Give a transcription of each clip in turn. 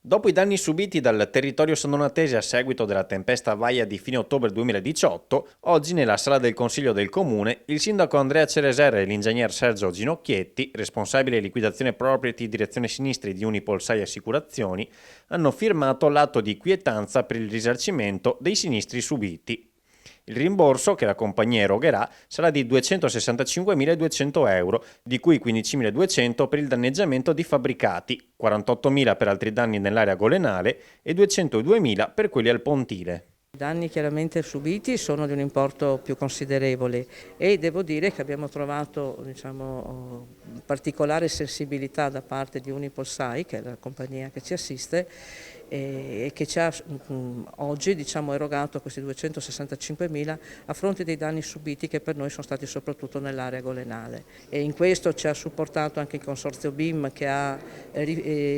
Dopo i danni subiti dal territorio sondonatese a seguito della tempesta Vaia di fine ottobre 2018, oggi nella sala del Consiglio del Comune il sindaco Andrea Cereser e l'ingegner Sergio Ginocchietti, responsabile liquidazione property direzione sinistri di Unipol 6 Assicurazioni, hanno firmato l'atto di quietanza per il risarcimento dei sinistri subiti. Il rimborso che la compagnia erogherà sarà di 265.200 euro, di cui 15.200 per il danneggiamento di fabbricati, 48.000 per altri danni nell'area golenale e 202.000 per quelli al pontile. I danni chiaramente subiti sono di un importo più considerevole e devo dire che abbiamo trovato particolare sensibilità da parte di Unipol 6, che è la compagnia che ci assiste, e che ci ha oggi erogato questi 265.000 a fronte dei danni subiti che per noi sono stati soprattutto nell'area golenale. E in questo ci ha supportato anche il consorzio BIM che ha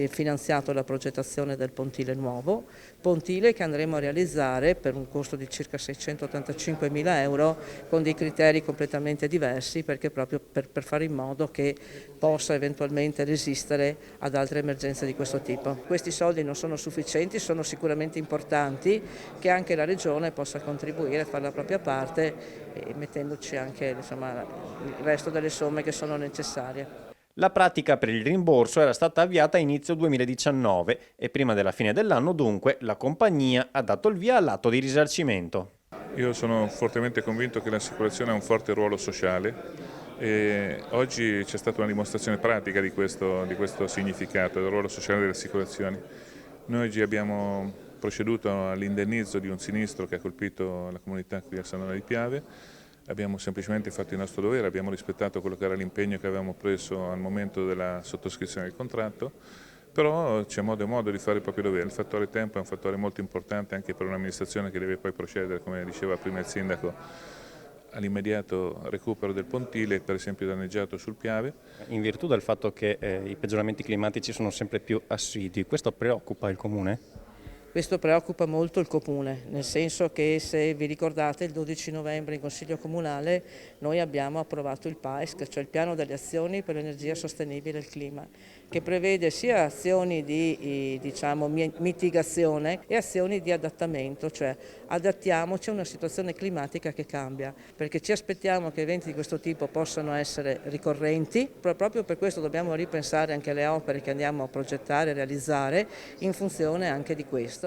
finanziato la progettazione del pontile nuovo, pontile che andremo a realizzare per un costo di circa 685.000 euro con dei criteri completamente diversi, perché proprio per fare in modo che possa eventualmente resistere ad altre emergenze di questo tipo. Questi soldi non sono sufficienti, sono sicuramente importanti, che anche la Regione possa contribuire a fare la propria parte mettendoci anche il resto delle somme che sono necessarie. La pratica per il rimborso era stata avviata a inizio 2019 e prima della fine dell'anno dunque la compagnia ha dato il via all'atto di risarcimento. Io sono fortemente convinto che l'assicurazione ha un forte ruolo sociale e oggi c'è stata una dimostrazione pratica di questo significato, del ruolo sociale delle assicurazioni. Noi oggi abbiamo proceduto all'indennizzo di un sinistro che ha colpito la comunità qui a Sandona di Piave. Abbiamo semplicemente fatto il nostro dovere, abbiamo rispettato quello che era l'impegno che avevamo preso al momento della sottoscrizione del contratto, però c'è modo e modo di fare il proprio dovere. Il fattore tempo è un fattore molto importante anche per un'amministrazione che deve poi procedere, come diceva prima il sindaco, all'immediato recupero del pontile, per esempio danneggiato sul Piave. In virtù del fatto che i peggioramenti climatici sono sempre più assidui, questo preoccupa il Comune? Questo preoccupa molto il Comune, nel senso che, se vi ricordate, il 12 novembre in Consiglio Comunale noi abbiamo approvato il PAESC, cioè il Piano delle azioni per l'energia sostenibile e il clima, che prevede sia azioni di mitigazione e azioni di adattamento, cioè adattiamoci a una situazione climatica che cambia, perché ci aspettiamo che eventi di questo tipo possano essere ricorrenti, proprio per questo dobbiamo ripensare anche alle opere che andiamo a progettare e realizzare in funzione anche di questo.